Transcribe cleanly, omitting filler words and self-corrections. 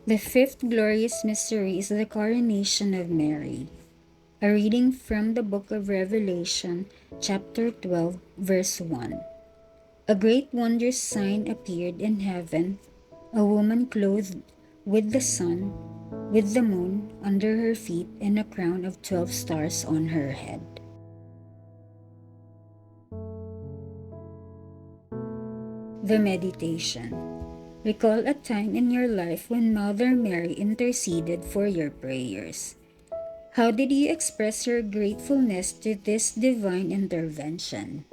The fifth glorious mystery is the coronation of Mary. A reading from the book of Revelation, chapter 12, verse 1. A great wondrous sign appeared in heaven, a woman clothed with the sun, with the moon under her feet, and a crown of 12 stars on her head. The meditation. Recall a time in your life when Mother Mary interceded for your prayers. How did you express your gratefulness to this divine intervention?